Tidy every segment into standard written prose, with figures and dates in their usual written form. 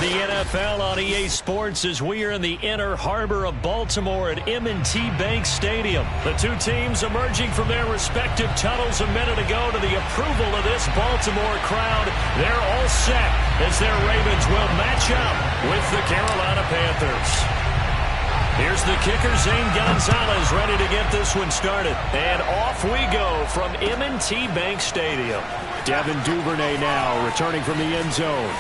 the NFL on EA Sports as we are in the inner harbor of Baltimore at M&T Bank Stadium. The two teams emerging from their respective tunnels a minute ago to the approval of this Baltimore crowd. They're all set as their Ravens will match up with the Carolina Panthers. Here's the kicker, Zane Gonzalez, ready to get this one started. And off we go from M&T Bank Stadium. Devin Duvernay now returning from the end zone.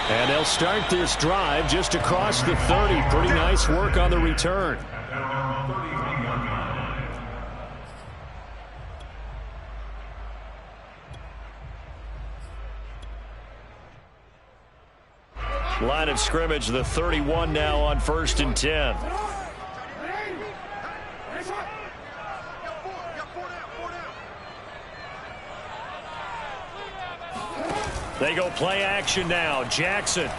And they'll start this drive just across the 30. Pretty nice work on the return. Line of scrimmage, the 31 now on 1st and 10. They go play action now. Jackson.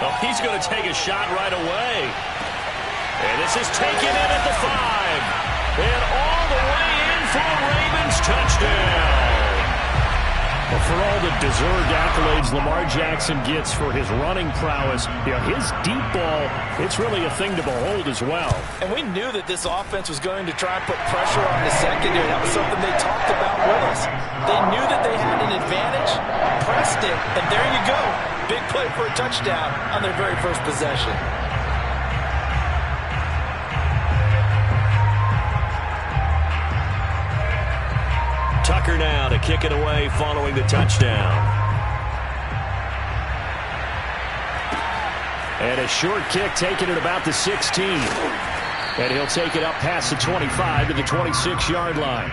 Oh, he's going to take a shot right away. And this is taken in at the 5. And all the way in for a Ravens touchdown. Well, for all the deserved accolades Lamar Jackson gets for his running prowess, his deep ball, it's really a thing to behold as well. And we knew that this offense was going to try and put pressure on the secondary. That was something they talked about with us. They knew that they had an advantage, pressed it, and there you go. Big play for a touchdown on their very first possession. Tucker now to kick it away following the touchdown. And a short kick taken at about the 16. And he'll take it up past the 25 to the 26-yard line.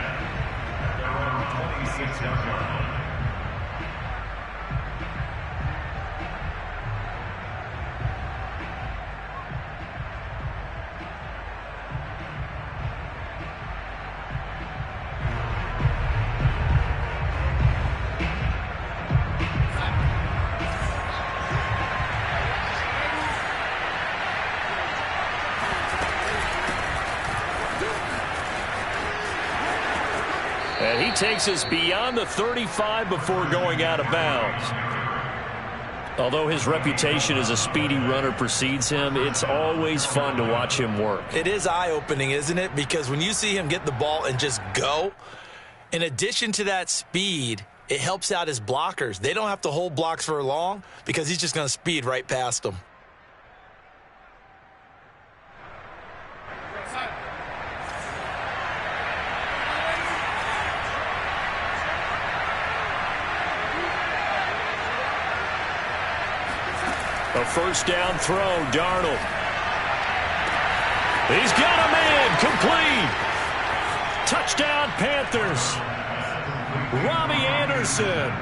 And he takes us beyond the 35 before going out of bounds. Although his reputation as a speedy runner precedes him, it's always fun to watch him work. It is eye-opening, isn't it? Because when you see him get the ball and just go, in addition to that speed, it helps out his blockers. They don't have to hold blocks for long because he's just going to speed right past them. A first down throw, Darnold. He's got a man, complete. Touchdown, Panthers. Robbie Anderson,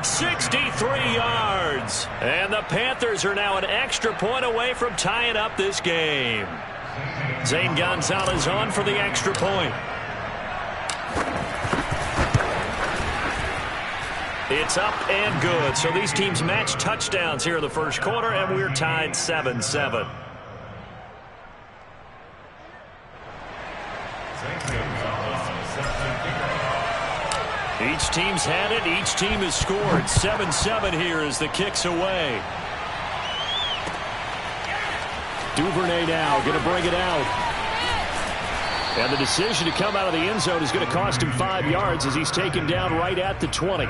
63 yards. And the Panthers are now an extra point away from tying up this game. Zane Gonzalez on for the extra point. It's up and good. So these teams match touchdowns here in the first quarter, and we're tied 7-7. Each team's had it. Each team has scored. 7-7 here as the kick's away. Duvernay now going to bring it out. And the decision to come out of the end zone is going to cost him 5 yards as he's taken down right at the 20.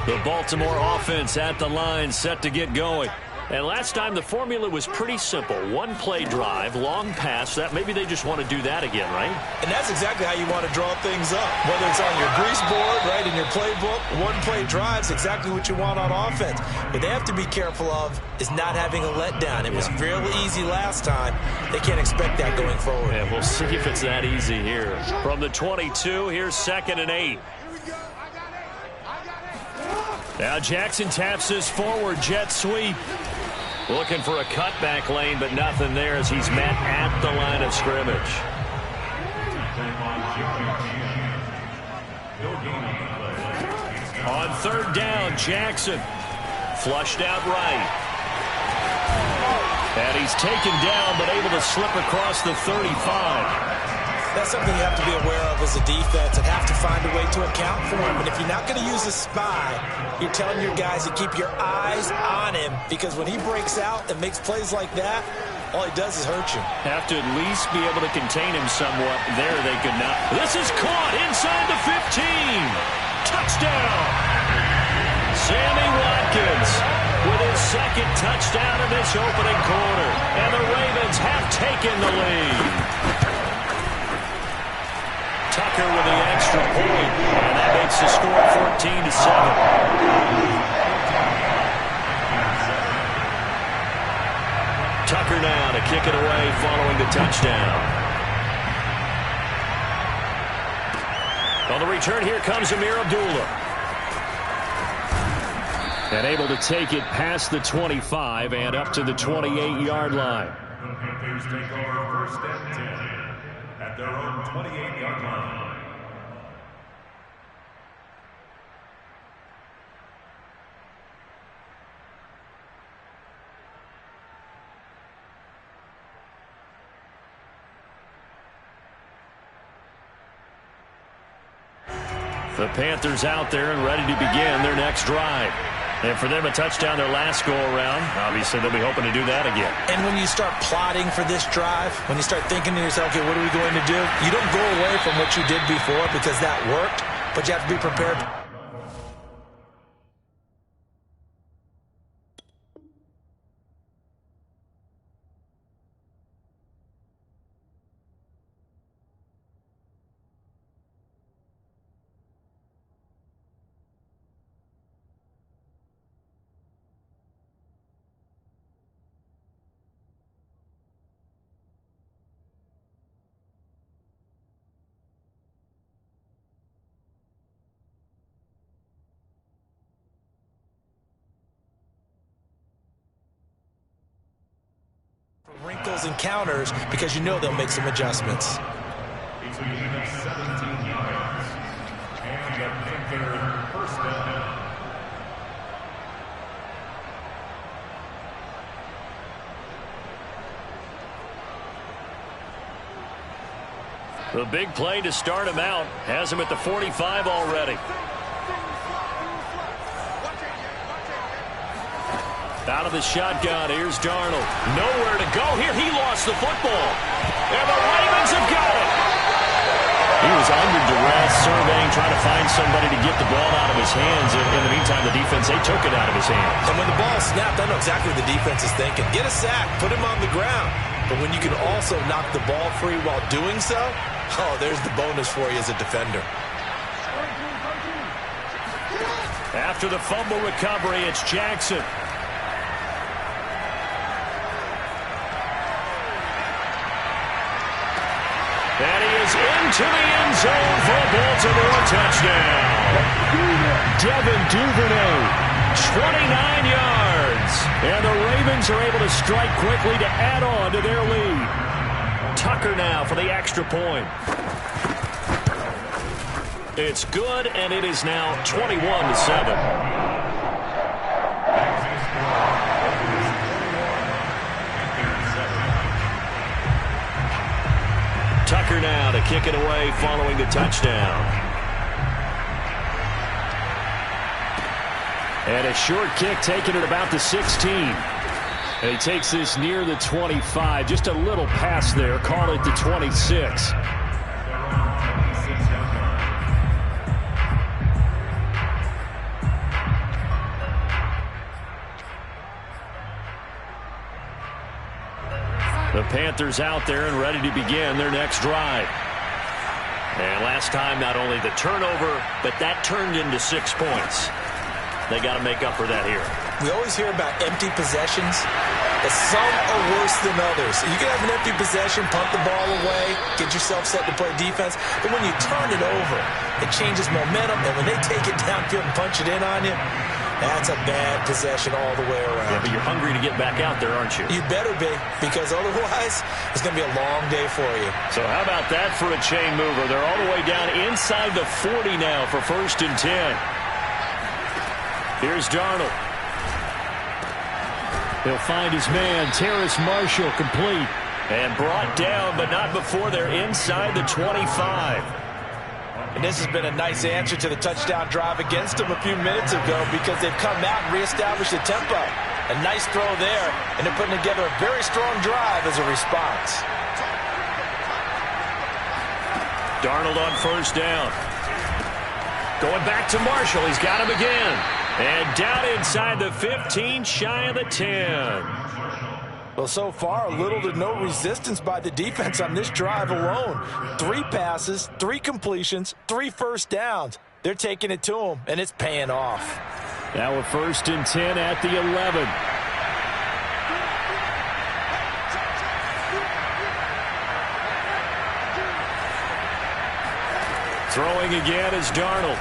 The Baltimore offense at the line, set to get going. And last time the formula was pretty simple. One play drive, long pass. That maybe they just want to do that again, right? And that's exactly how you want to draw things up. Whether it's on your grease board, right, in your playbook, one play drive's exactly what you want on offense. What they have to be careful of is not having a letdown. It was fairly easy last time. They can't expect that going forward. Yeah, we'll see if it's that easy here. From the 22, here's 2nd and 8. Now Jackson taps this forward jet sweep. Looking for a cutback lane, but nothing there as he's met at the line of scrimmage. On 3rd down, Jackson. Flushed out right. And he's taken down, but able to slip across the 35. That's something you have to be aware of as a defense and have to find a way to account for him. And if you're not going to use a spy, you're telling your guys to keep your eyes on him, because when he breaks out and makes plays like that, all he does is hurt you. Have to at least be able to contain him somewhat. There they could not. This is caught inside the 15. Touchdown. Sammy Watkins with his second touchdown in this opening quarter. And the Ravens have taken the lead. Tucker with the extra point, and that makes the score 14-7. Tucker now to kick it away following the touchdown. On the return, here comes Amir Abdullah. And able to take it past the 25 and up to the 28-yard line. The Panthers take over first and 10 at their own 28-yard line. The Panthers out there and ready to begin their next drive. And for them, a touchdown their last go-around. Obviously, they'll be hoping to do that again. And when you start plotting for this drive, when you start thinking to yourself, okay, what are we going to do? You don't go away from what you did before because that worked, but you have to be prepared. Wrinkles and counters because you know they'll make some adjustments. Between 17 yards and the Panther first down. The big play to start him out has him at the 45 already. Out of the shotgun, here's Darnold. Nowhere to go here. He lost the football. And the Ravens have got it. He was under duress, surveying, trying to find somebody to get the ball out of his hands. In the meantime, the defense, they took it out of his hands. And when the ball snapped, I know exactly what the defense is thinking. Get a sack, put him on the ground. But when you can also knock the ball free while doing so, oh, there's the bonus for you as a defender. After the fumble recovery, it's Jackson. And he is into the end zone for a Baltimore touchdown. Devin Duvernay, 29 yards. And the Ravens are able to strike quickly to add on to their lead. Tucker now for the extra point. It's good, and it is now 21-7. Tucker now to kick it away following the touchdown. And a short kick taken at about the 16. And he takes this near the 25. Just a little pass there. Call it the 26. The Panthers out there and ready to begin their next drive. And last time, not only the turnover, but that turned into 6 points. They got to make up for that here. We always hear about empty possessions, but some are worse than others. You can have an empty possession, punt the ball away, get yourself set to play defense, but when you turn it over, it changes momentum, and when they take it downfield and punch it in on you, that's a bad possession all the way around. Yeah, but you're hungry to get back out there, aren't you? You better be, because otherwise it's going to be a long day for you. So how about that for a chain mover? They're all the way down inside the 40 now for 1st and 10. Here's Darnold. He'll find his man, Terrace Marshall, complete. And brought down, but not before they're inside the 25. And this has been a nice answer to the touchdown drive against them a few minutes ago because they've come out and reestablished the tempo. A nice throw there, and they're putting together a very strong drive as a response. Darnold on first down. Going back to Marshall. He's got him again. And down inside the 15, shy of the 10. Well, so far, little to no resistance by the defense on this drive alone. 3 passes, 3 completions, 3 first downs. They're taking it to them, and it's paying off. Now a 1st and 10 at the 11. Throwing again is Darnold.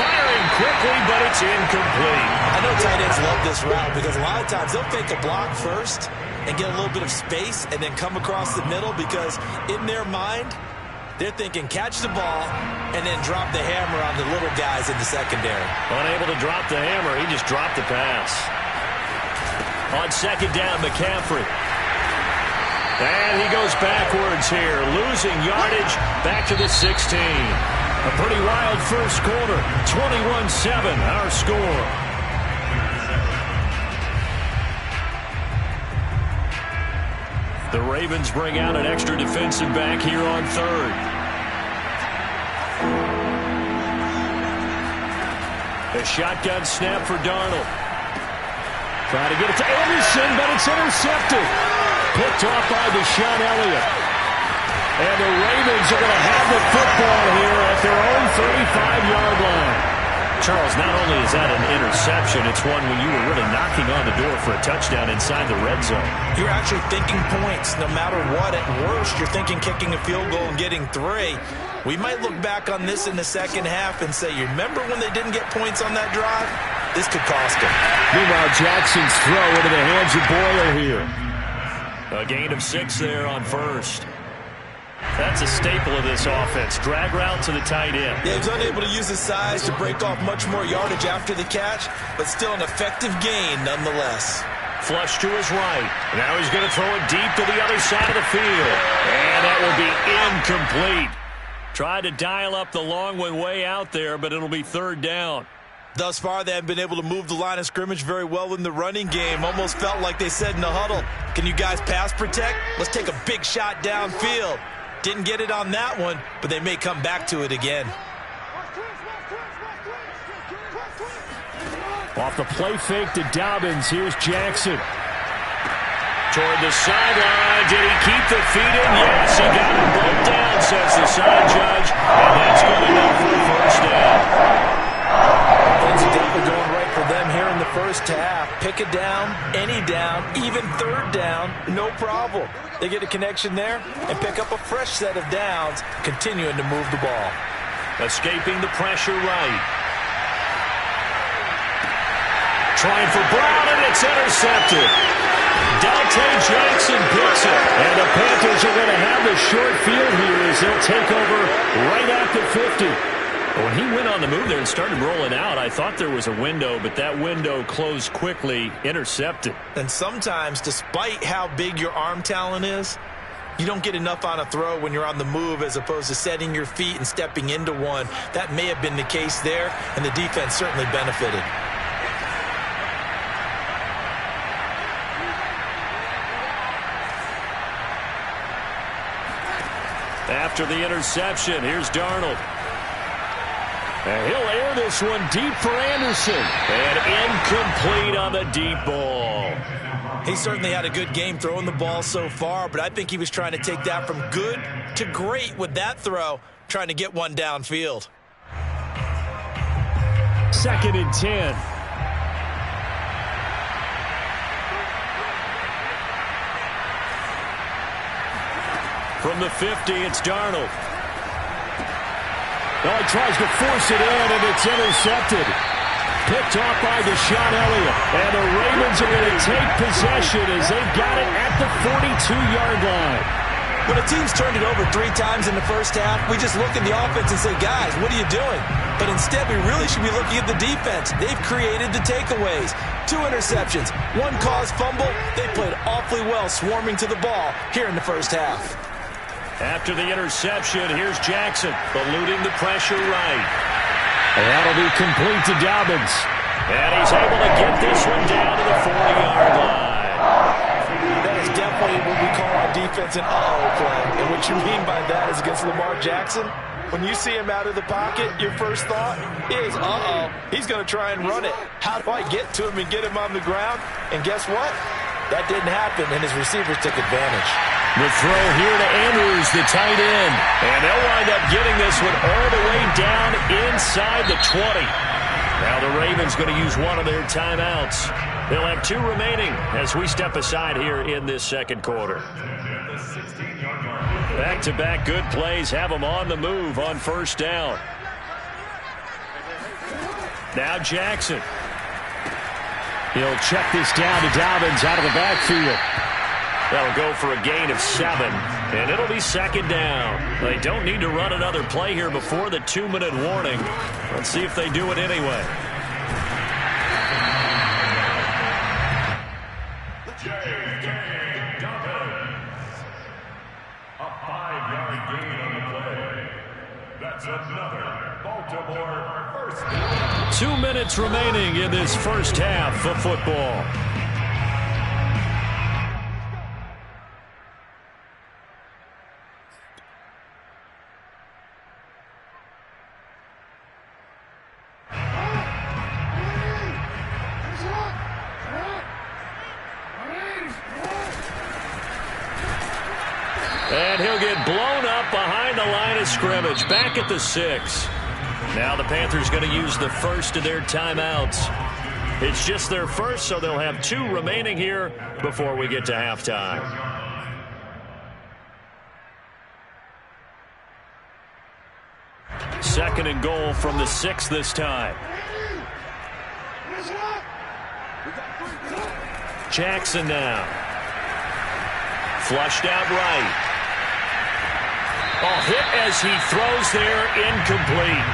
Firing quickly, but it's incomplete. I know tight ends love this route because a lot of times they'll fake a block first and get a little bit of space and then come across the middle because in their mind, they're thinking catch the ball and then drop the hammer on the little guys in the secondary. Unable to drop the hammer, he just dropped the pass. On 2nd down, McCaffrey. And he goes backwards here, losing yardage back to the 16. A pretty wild first quarter, 21-7, our score. The Ravens bring out an extra defensive back here on 3rd. A shotgun snap for Darnold. Trying to get it to Anderson, but it's intercepted. Picked off by Deshaun Elliott. And the Ravens are going to have the football here at their own 35-yard line. Charles, not only is that an interception, it's one when you were really knocking on the door for a touchdown inside the red zone. You're actually thinking points no matter what. At worst, you're thinking kicking a field goal and getting 3. We might look back on this in the second half and say, you remember when they didn't get points on that drive? This could cost them. Meanwhile, Jackson's throw into the hands of Boyle here. A gain of 6 there on 1st. That's a staple of this offense. Drag route to the tight end. Yeah, he's unable to use his size to break off much more yardage after the catch, but still an effective gain nonetheless. Flush to his right. Now he's going to throw it deep to the other side of the field. And that will be incomplete. Tried to dial up the long one way out there, but it'll be 3rd down. Thus far, they haven't been able to move the line of scrimmage very well in the running game. Almost felt like they said in the huddle, can you guys pass protect? Let's take a big shot downfield. Didn't get it on that one, but they may come back to it again. Off the play fake to Dobbins, here's Jackson. Toward the sideline, did he keep the feet in? Yes, he got them both down, says the side judge, and that's good enough for a 1st down. Things are definitely going right for them here in the first half. Pick a down, any down, even 3rd down, no problem. They get a connection there and pick up a fresh set of downs, continuing to move the ball. Escaping the pressure right. Trying for Brown, and it's intercepted. Dante Jackson picks it. And the Panthers are going to have the short field here as they'll take over right at the 50. When he went on the move there and started rolling out, I thought there was a window, but that window closed quickly, intercepted. And sometimes, despite how big your arm talent is, you don't get enough on a throw when you're on the move as opposed to setting your feet and stepping into one. That may have been the case there, and the defense certainly benefited. After the interception, here's Darnold. And he'll air this one deep for Anderson. And incomplete on the deep ball. He certainly had a good game throwing the ball so far, but I think he was trying to take that from good to great with that throw, trying to get one downfield. 2nd and 10. From the 50, it's Darnold. Oh, he tries to force it in, and it's intercepted. Picked off by Deshaun Elliott. And the Ravens are going to take possession as they've got it at the 42-yard line. When a team's turned it over 3 times in the first half, we just look at the offense and say, guys, what are you doing? But instead, we really should be looking at the defense. They've created the takeaways. 2 interceptions, 1 caused fumble. They played awfully well swarming to the ball here in the first half. After the interception, here's Jackson, eluding the pressure right. And that'll be complete to Dobbins. And he's able to get this one down to the 40-yard line. That is definitely what we call on defense an uh-oh play. And what you mean by that is against Lamar Jackson, when you see him out of the pocket, your first thought is, uh-oh, he's going to try and run it. How do I get to him and get him on the ground? And guess what? That didn't happen, and his receivers took advantage. The throw here to Andrews, the tight end. And they'll wind up getting this one all the way down inside the 20. Now the Ravens going to use one of their timeouts. They'll have 2 remaining as we step aside here in this second quarter. Back-to-back good plays have them on the move on first down. Now Jackson. He'll check this down to Dobbins out of the backfield. That'll go for a gain of 7, and it'll be second down. They don't need to run another play here before the 2-minute warning. Let's see if they do it anyway. A 5-yard gain on the play. That's another Baltimore first down. 2 minutes remaining in this first half of football. And he'll get blown up behind the line of scrimmage, back at the 6. Now the Panthers going to use the first of their timeouts. It's just their first, so they'll have 2 remaining here before we get to halftime. Second and goal from the 6 this time. Jackson now. Flushed out right. Hit as he throws there, incomplete.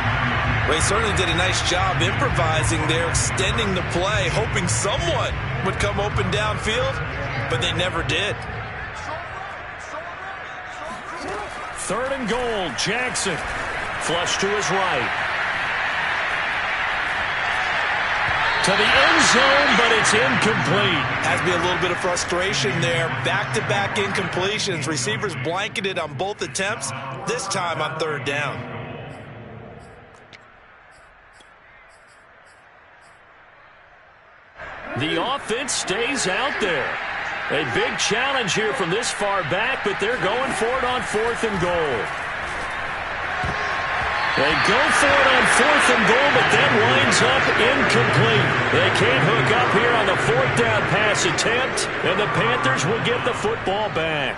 Well, he certainly did a nice job improvising there, extending the play, hoping someone would come open downfield, but they never did. Third and goal, Jackson. Flush to his right. To the end zone, but it's incomplete. Has to be a little bit of frustration there. Back-to-back incompletions. Receivers blanketed on both attempts, this time on third down. The offense stays out there. A big challenge here from this far back, but they're going for it on 4th and goal. They go for it on 4th and goal, but then winds up incomplete. They can't hook up here on the 4th down pass attempt, and the Panthers will get the football back.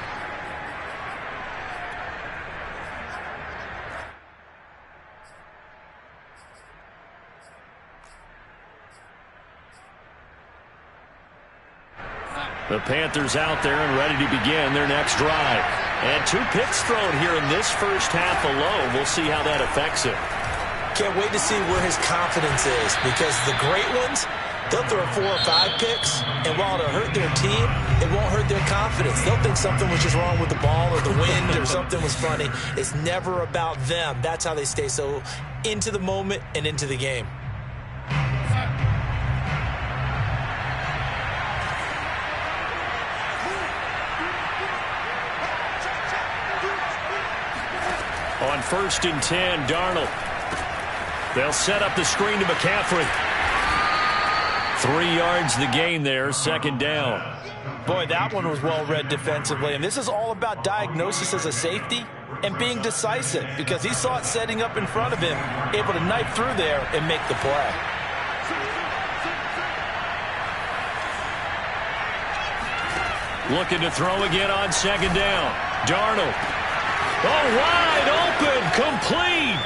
The Panthers out there and ready to begin their next drive. And 2 picks thrown here in this first half alone. We'll see how that affects him. Can't wait to see where his confidence is, because the great ones, they'll throw 4 or 5 picks, and while it'll hurt their team, it won't hurt their confidence. They'll think something was just wrong with the ball or the wind or something was funny. It's never about them. That's how they stay so into the moment and into the game. On 1st and 10, Darnold. They'll set up the screen to McCaffrey. 3 yards the gain there, second down. Boy, that one was well read defensively. And this is all about diagnosis as a safety and being decisive, because he saw it setting up in front of him, able to knife through there and make the play. Looking to throw again on second down. Darnold. Oh, wide open, complete.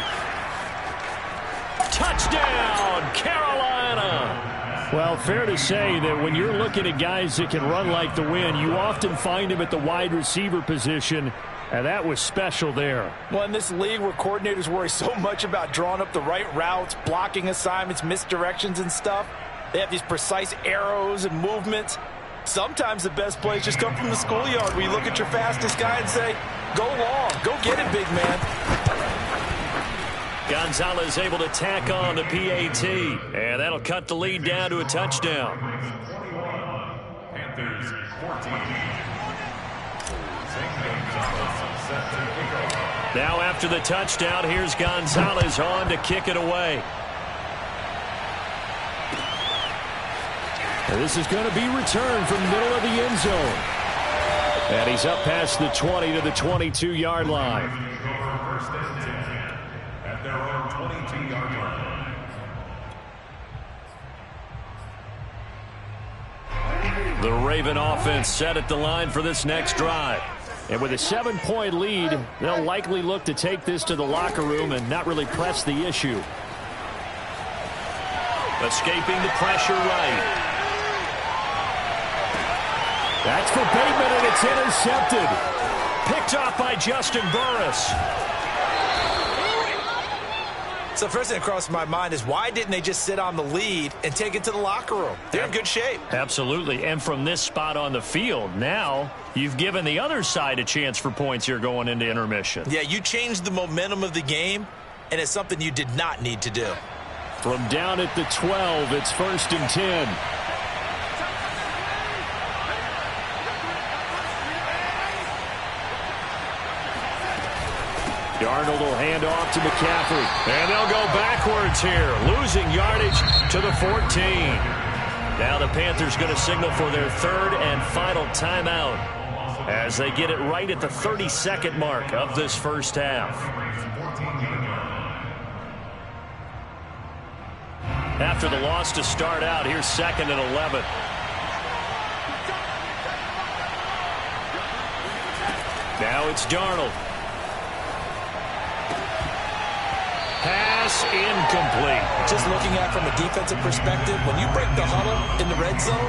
Touchdown, Carolina. Well, fair to say that when you're looking at guys that can run like the wind, you often find them at the wide receiver position. And that was special there. Well, in this league where coordinators worry so much about drawing up the right routes, blocking assignments, misdirections and stuff, they have these precise arrows and movements. Sometimes the best plays just come from the schoolyard where you look at your fastest guy and say, go long, go get it, big man. Gonzalez able to tack on the PAT, and that'll cut the lead down to a touchdown. Panthers 14. Now after the touchdown, here's Gonzalez on to kick it away. And this is going to be returned from the middle of the end zone. And he's up past the 20 to the 22-yard line. At their own 22-yard line. The Raven offense set at the line for this next drive. And with a 7-point lead, they'll likely look to take this to the locker room and not really press the issue. Escaping the pressure right. That's for Bateman, and it's intercepted. Picked off by Justin Burris. So the first thing that crossed my mind is why didn't they just sit on the lead and take it to the locker room? They're in good shape. Absolutely. And from this spot on the field, now you've given the other side a chance for points here going into intermission. Yeah, you changed the momentum of the game, and it's something you did not need to do. From down at the 12, it's 1st and 10. Darnold will hand off to McCaffrey. And they'll go backwards here, losing yardage to the 14. Now the Panthers going to signal for their 3rd and final timeout as they get it right at the 32nd mark of this first half. After the loss to start out, here's 2nd and 11. Now it's Darnold. Pass incomplete. Just looking at it from a defensive perspective, when you break the huddle in the red zone,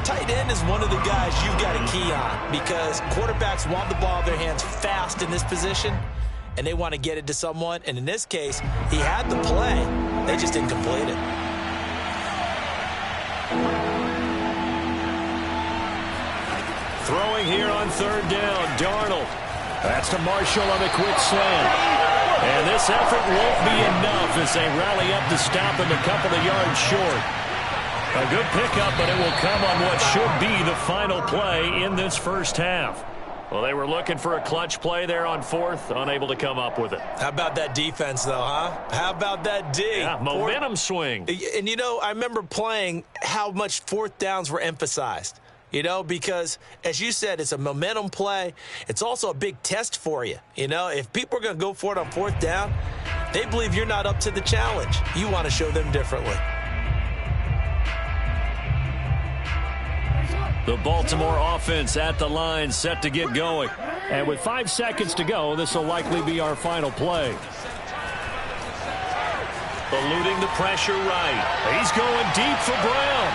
tight end is one of the guys you've got to key on because quarterbacks want the ball in their hands fast in this position, and they want to get it to someone. And in this case, he had the play. They just didn't complete it. Throwing here on 3rd down, Darnold. That's to Marshall on the quick slant. And this effort won't be enough as they rally up to stop him a couple of yards short. A good pickup, but it will come on what should be the final play in this first half. Well, they were looking for a clutch play there on 4th, unable to come up with it. How about that defense, though, huh? How about that D? Yeah, momentum swing. And, you know, I remember playing how much 4th downs were emphasized. You know, because, as you said, it's a momentum play. It's also a big test for you. You know, if people are going to go for it on 4th down, they believe you're not up to the challenge. You want to show them differently. The Baltimore offense at the line set to get going. And with 5 seconds to go, this will likely be our final play. Eluding the pressure right. He's going deep for Brown.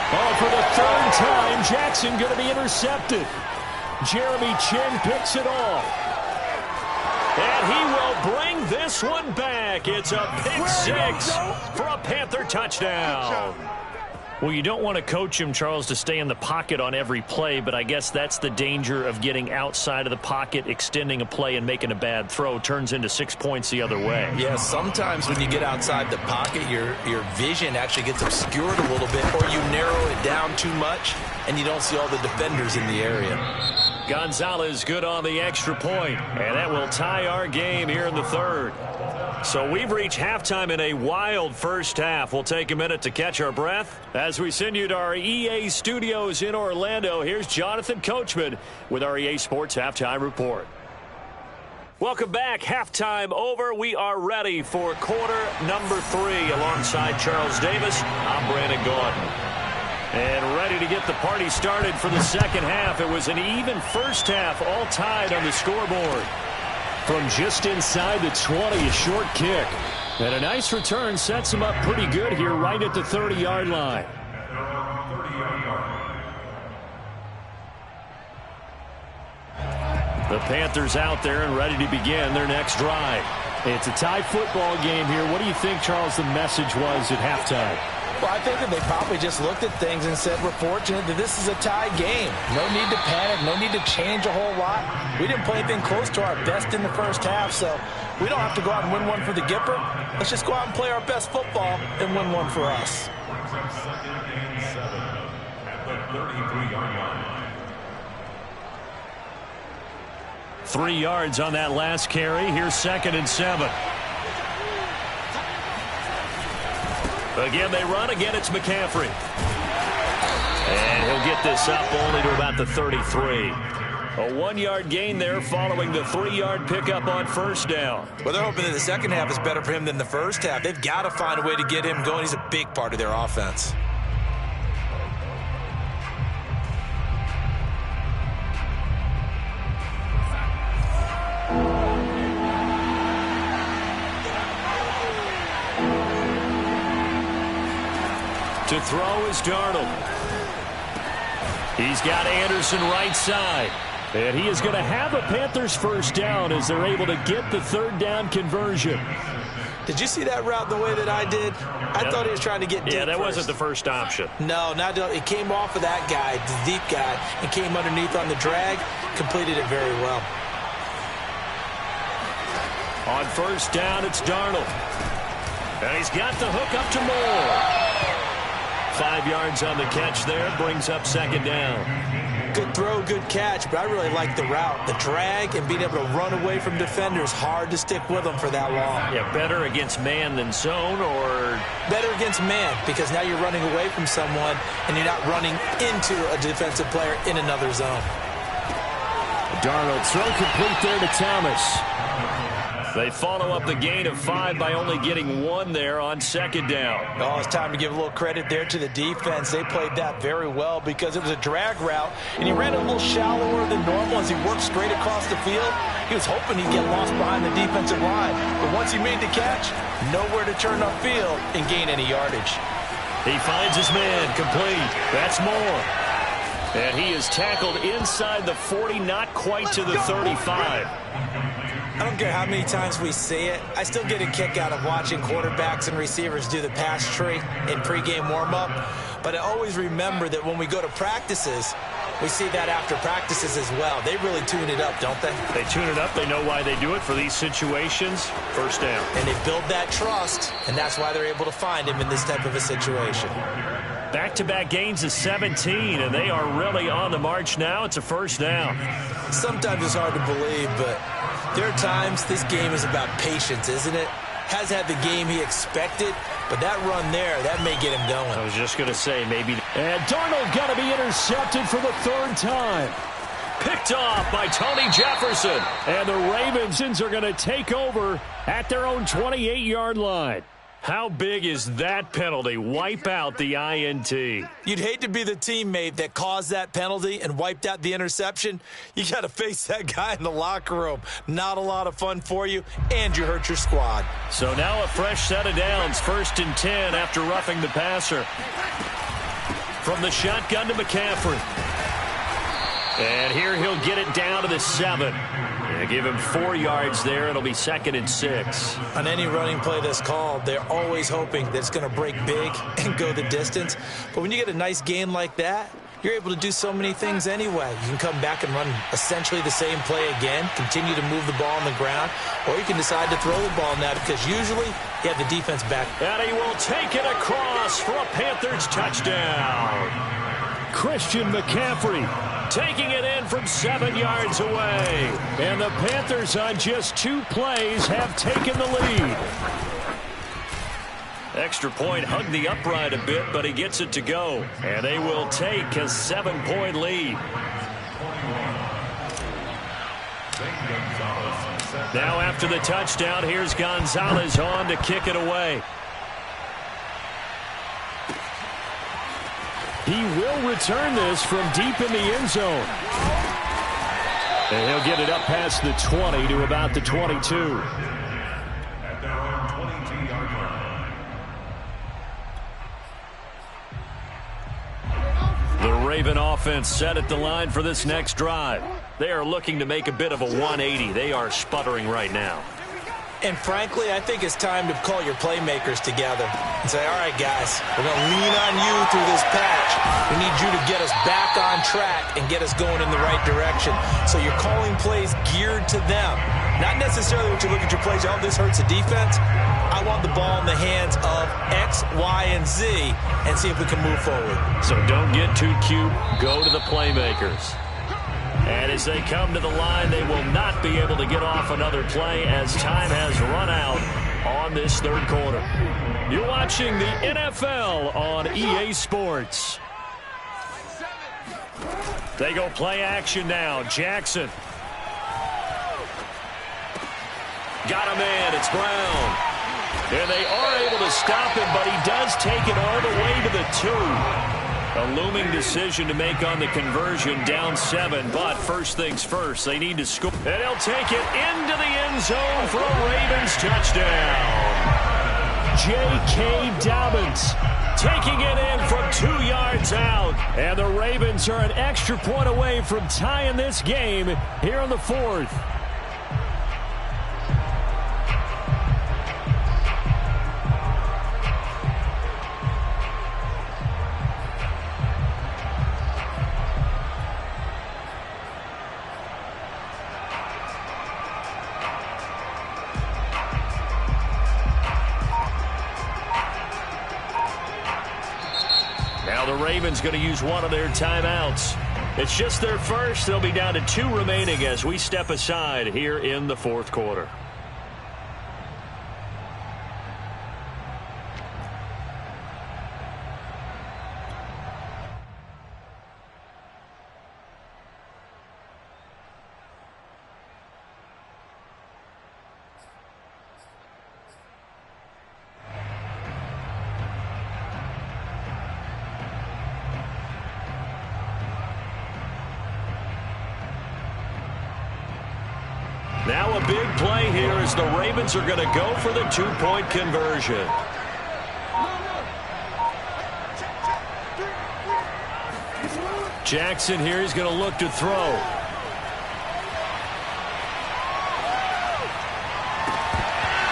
Oh, for the 3rd time, Jackson going to be intercepted. Jeremy Chin picks it off. And he will bring this one back. It's a pick 6 for a Panther touchdown. Well, you don't want to coach him, Charles, to stay in the pocket on every play, but I guess that's the danger of getting outside of the pocket, extending a play, and making a bad throw. Turns into 6 points the other way. Yeah, sometimes when you get outside the pocket, your vision actually gets obscured a little bit, or you narrow it down too much, and you don't see all the defenders in the area. Gonzalez good on the extra point, and that will tie our game here in the 3rd. So we've reached halftime in a wild first half. We'll take a minute to catch our breath as we send you to our EA studios in Orlando. Here's Jonathan Coachman with our EA Sports Halftime Report. Welcome back. Halftime over. We are ready for quarter number 3 alongside Charles Davis. I'm Brandon Gaudin. And ready to get the party started for the second half. It was an even first half, all tied on the scoreboard. From just inside the 20, a short kick. And a nice return sets him up pretty good here right at the 30-yard line. The The Panthers out there and ready to begin their next drive. It's a tie football game here. What do you think, Charles, the message was at halftime? Well, I think that they probably just looked at things and said, we're fortunate that this is a tie game. No need to panic. No need to change a whole lot. We didn't play anything close to our best in the first half, so we don't have to go out and win one for the Gipper. Let's just go out and play our best football and win one for us. Second and 7 at the 33-yard line. 3 yards on that last carry. Here's 2nd and 7. Again, they run. Again, it's McCaffrey. And he'll get this up only to about the 33. A 1-yard gain there following the 3-yard pickup on first down. Well, they're hoping that the second half is better for him than the first half. They've got to find a way to get him going. He's a big part of their offense. To throw is Darnold. He's got Anderson right side. And he is going to have a Panthers first down as they're able to get the 3rd down conversion. Did you see that route the way that I did? I thought he was trying to get deep. Yeah, that first. wasn't the first option. No, not it came off of that guy, the deep guy, and came underneath on the drag. Completed it very well. On first down, it's Darnold. And he's got the hook up to Moore. 5 yards on the catch there, brings up 2nd down. Good throw, good catch, but I really like the route. The drag and being able to run away from defenders, hard to stick with them for that long. Yeah, better against man than zone, or? Better against man, because now you're running away from someone and you're not running into a defensive player in another zone. Darnold throw complete there to Thomas. They follow up the gain of 5 by only getting 1 there on 2nd down. Oh, it's time to give a little credit there to the defense. They played that very well because it was a drag route, and he ran a little shallower than normal as he worked straight across the field. He was hoping he'd get lost behind the defensive line, but once he made the catch, nowhere to turn upfield and gain any yardage. He finds his man, complete. That's Moore. And he is tackled inside the 40, not quite to the 35. I don't care how many times we see it. I still get a kick out of watching quarterbacks and receivers do the pass tree in pregame warm-up. But I always remember that when we go to practices, we see that after practices as well. They really tune it up, don't they? They tune it up. They know why they do it for these situations. First down. And they build that trust, and that's why they're able to find him in this type of a situation. Back-to-back gains of 17, and they are really on the march now. It's a first down. Sometimes it's hard to believe, but there are times this game is about patience, isn't it? Has had the game he expected, but that run there, that may get him going. I was just going to say, maybe. And Darnold got to be intercepted for the 3rd time. Picked off by Tony Jefferson. And the Ravens are going to take over at their own 28-yard line. How big is that penalty? Wipe out the INT. You'd hate to be the teammate that caused that penalty and wiped out the interception. You got to face that guy in the locker room. Not a lot of fun for you, and you hurt your squad. So now a fresh set of downs. 1st and 10 after roughing the passer. From the shotgun to McCaffrey. And here he'll get it down to the 7. Give him 4 yards there. It'll be 2nd and 6. On any running play that's called, they're always hoping that it's going to break big and go the distance. But when you get a nice gain like that, you're able to do so many things anyway. You can come back and run essentially the same play again, continue to move the ball on the ground, or you can decide to throw the ball now because usually you have the defense back. And he will take it across for a Panthers touchdown. Christian McCaffrey taking it in from 7 yards away. And the Panthers on just 2 plays have taken the lead. Extra point hugged the upright a bit, but he gets it to go. And they will take a 7-point lead. Now after the touchdown, here's Gonzalez on to kick it away. He will return this from deep in the end zone. And he'll get it up past the 20 to about the 22. At their own 22-yard line. The Raven offense set at the line for this next drive. They are looking to make a bit of a 180. They are sputtering right now. And frankly, I think it's time to call your playmakers together and say, all right, guys, we're going to lean on you through this patch. We need you to get us back on track and get us going in the right direction. So you're calling plays geared to them. Not necessarily when you look at your plays, oh, this hurts the defense. I want the ball in the hands of X, Y, and Z and see if we can move forward. So don't get too cute. Go to the playmakers. And as they come to the line, they will not be able to get off another play as time has run out on this third quarter. You're watching the NFL on EA Sports. They go play action now. Jackson. Got a man. It's Brown. And they are able to stop him, but he does take it all the way to the 2. A looming decision to make on the conversion, down 7. But first things first, they need to score. And he'll take it into the end zone for a Ravens touchdown. J.K. Dobbins taking it in from 2 yards out. And the Ravens are an extra point away from tying this game here in the 4th. Ravens going to use one of their timeouts. It's just their first. They'll be down to 2 remaining as we step aside here in the 4th quarter. Now a big play here as the Ravens are going to go for the 2-point conversion. Jackson here, he's going to look to throw.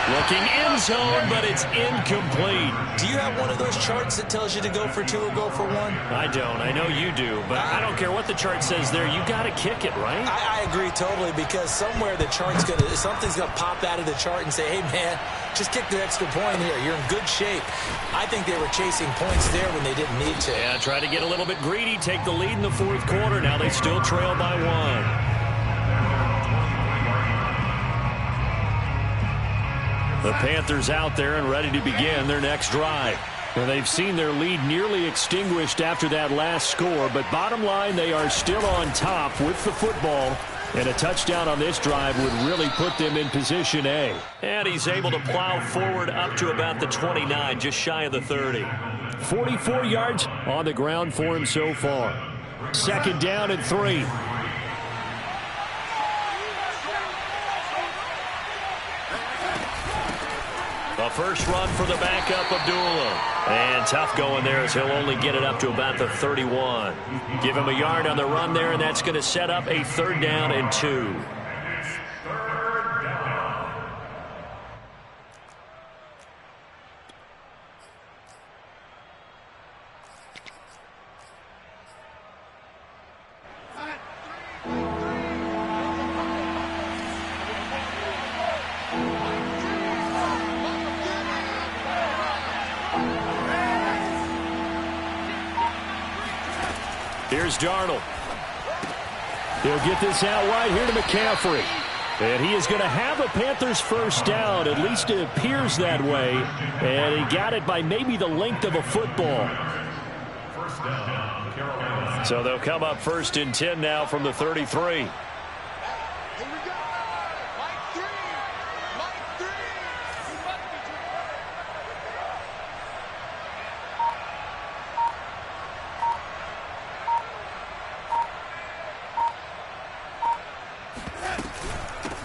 Looking end zone, but it's incomplete. Do you have one of those charts that tells you to go for 2 or go for 1? I don't. I know you do, but I don't care what the chart says there. You got to kick it, right? I agree totally, because somewhere the chart's going to, something's going to pop out of the chart and say, hey, man, just kick the extra point here. You're in good shape. I think they were chasing points there when they didn't need to. Yeah, try to get a little bit greedy, take the lead in the 4th quarter. Now they still trail by 1. The Panthers out there and ready to begin their next drive. Now they've seen their lead nearly extinguished after that last score, but bottom line, they are still on top with the football, and a touchdown on this drive would really put them in position A. And he's able to plow forward up to about the 29, just shy of the 30. 44 yards on the ground for him so far. 2nd down and 3. A first run for the backup, Abdullah. And tough going there as he'll only get it up to about the 31. Give him a yard on the run there, and that's going to set up a 3rd down and 2. Here's Darnold. He'll get this out wide here to McCaffrey. And he is going to have a Panthers first down. At least it appears that way. And he got it by maybe the length of a football. So they'll come up 1st and 10 now from the 33.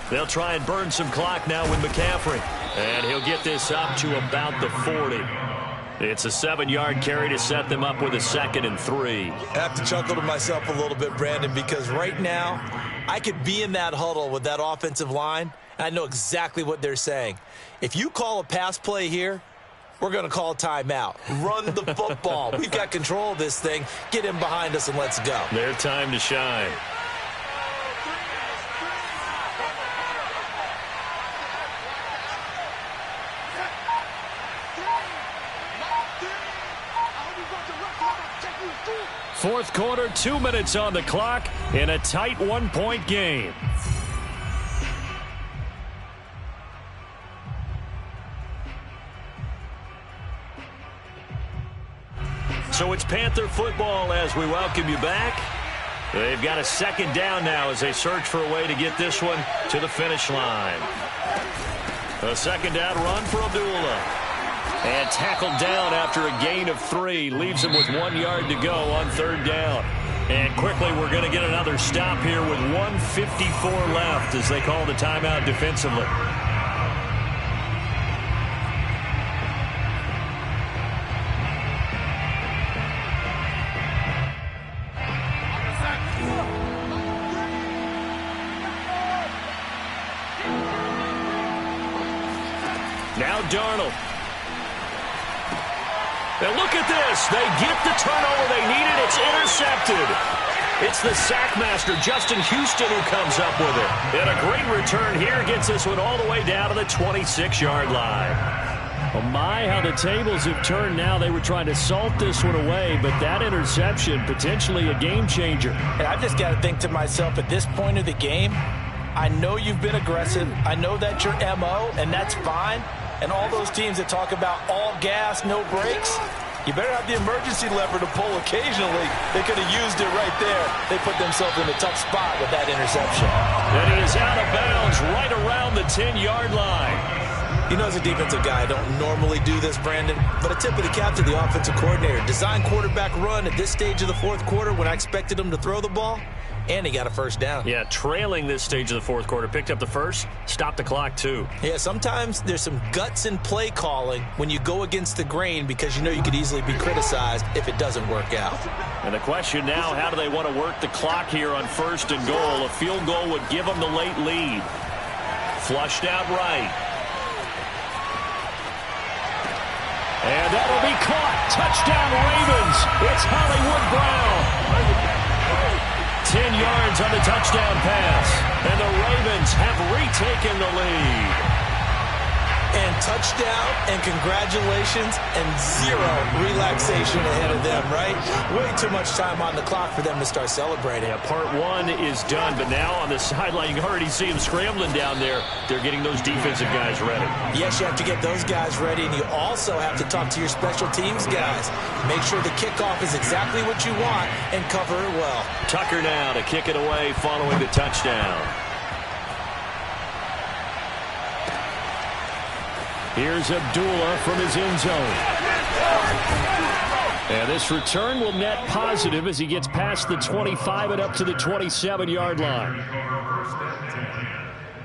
They'll try and burn some clock now with McCaffrey. And he'll get this up to about the 40. It's a 7-yard carry to set them up with a 2nd and 3. I have to chuckle to myself a little bit, Brandon, because right now I could be in that huddle with that offensive line, and I know exactly what they're saying. If you call a pass play here, we're going to call timeout. Run the football. We've got control of this thing. Get in behind us and let's go. Their time to shine. Fourth quarter, 2 minutes on the clock in a tight 1-point game. So it's Panther football as we welcome you back. They've got a 2nd down now as they search for a way to get this one to the finish line. A 2nd down run for Abdullah. And tackled down after a gain of 3. Leaves him with 1 yard to go on 3rd down. And quickly we're going to get another stop here with 1:54 left as they call the timeout defensively. Now Darnold. And look at this. They get the turnover they needed. It's intercepted. It's the sackmaster, Justin Houston, who comes up with it. And a great return here gets this one all the way down to the 26-yard line. Oh my, how the tables have turned now. They were trying to salt this one away, but that interception, potentially a game changer. And I've just got to think to myself, at this point of the game, I know you've been aggressive. I know that's your MO, and that's fine. And all those teams that talk about all gas, no brakes, you better have the emergency lever to pull occasionally. They could have used it right there. They put themselves in a tough spot with that interception. And he is out of bounds right around the 10-yard line. You know, as a defensive guy, I don't normally do this, Brandon, but a tip of the cap to the offensive coordinator. Design quarterback run at this stage of the fourth quarter when I expected him to throw the ball, and he got a first down. Yeah, trailing this stage of the fourth quarter. Picked up the first, stopped the clock too. Yeah, sometimes there's some guts in play calling when you go against the grain because you know you could easily be criticized if it doesn't work out. And the question now, how do they want to work the clock here on 1st and goal? A field goal would give them the late lead. Flushed out right. And that'll be caught. Touchdown Ravens. It's Hollywood Brown. 10 yards on the touchdown pass. And the Ravens have retaken the lead. And touchdown and congratulations and zero relaxation ahead of them, right? Way too much time on the clock for them to start celebrating. Yeah, part 1 is done, but now on the sideline, you can already see them scrambling down there. They're getting those defensive guys ready. Yes, you have to get those guys ready, and you also have to talk to your special teams guys. Make sure the kickoff is exactly what you want and cover it well. Tucker now to kick it away following the touchdown. Here's Abdullah from his end zone. And this return will net positive as he gets past the 25 and up to the 27-yard line.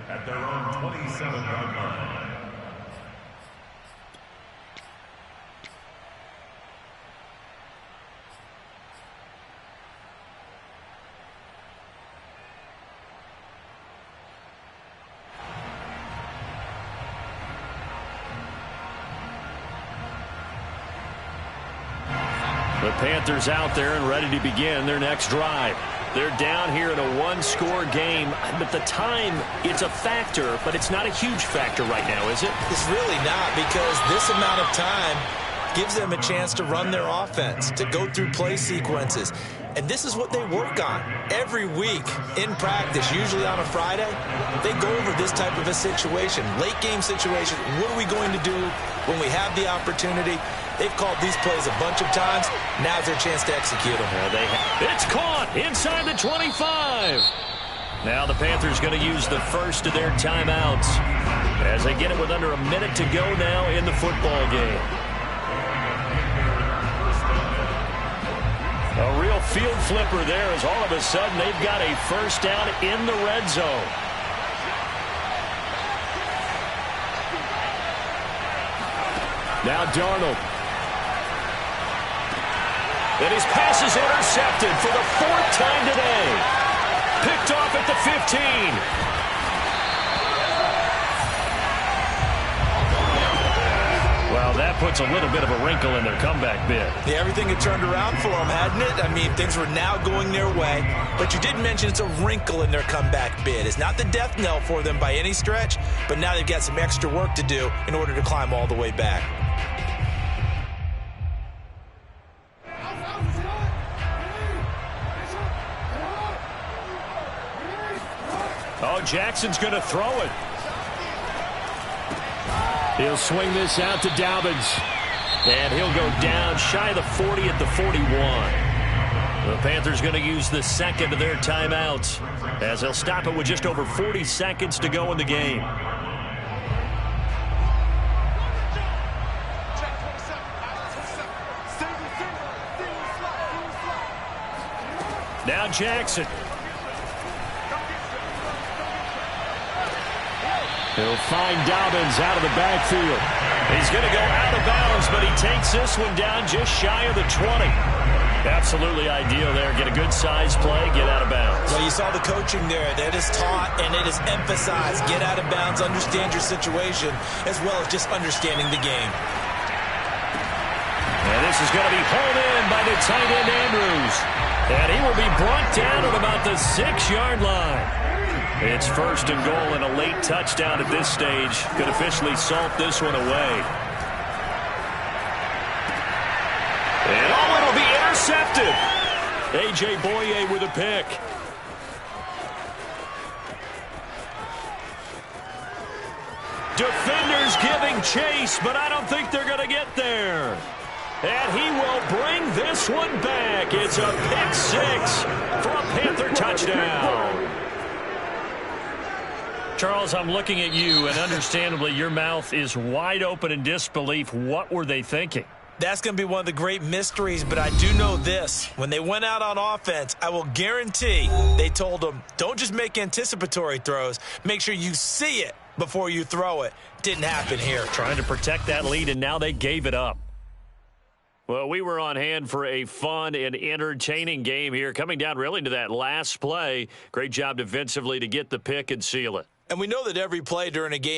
At their own 27-yard line. The Panthers out there and ready to begin their next drive. They're down here in a one-score game, but the time, it's a factor, but it's not a huge factor right now, is it? It's really not, because this amount of time gives them a chance to run their offense, to go through play sequences. And this is what they work on every week in practice, usually on a Friday. They go over this type of a situation, late game situation. What are we going to do when we have the opportunity? They've called these plays a bunch of times. Now's their chance to execute them. It's caught inside the 25. Now the Panthers going to use the first of their timeouts as they get it with under a minute to go now in the football game. A real field flipper there as all of a sudden they've got a first down in the red zone. Now Darnold. And his pass is intercepted for the 4th time today. Picked off at the 15. Well, that puts a little bit of a wrinkle in their comeback bid. Yeah, everything had turned around for them, hadn't it? I mean, things were now going their way. But you did mention it's a wrinkle in their comeback bid. It's not the death knell for them by any stretch, but now they've got some extra work to do in order to climb all the way back. Oh, Jackson's going to throw it. He'll swing this out to Dobbins. And he'll go down shy of the 40 at the 41. The Panthers going to use the second of their timeouts as they'll stop it with just over 40 seconds to go in the game. Now Jackson. He'll find Dobbins out of the backfield. He's going to go out of bounds, but he takes this one down just shy of the 20. Absolutely ideal there. Get a good-sized play, get out of bounds. Well, you saw the coaching there. That is taught and it is emphasized. Get out of bounds, understand your situation, as well as just understanding the game. And this is going to be hauled in by the tight end Andrews. And he will be brought down at about the 6-yard line. It's 1st and goal and a late touchdown at this stage. Could officially salt this one away. And it'll be intercepted. A.J. Boye with a pick. Defenders giving chase, but I don't think they're going to get there. And he will bring this one back. It's a pick 6 for a Panther touchdown. Charles, I'm looking at you, and understandably, your mouth is wide open in disbelief. What were they thinking? That's going to be one of the great mysteries, but I do know this. When they went out on offense, I will guarantee they told them, don't just make anticipatory throws. Make sure you see it before you throw it. Didn't happen here. Trying to protect that lead, and now they gave it up. Well, we were on hand for a fun and entertaining game here, coming down really to that last play. Great job defensively to get the pick and seal it. And we know that every play during a game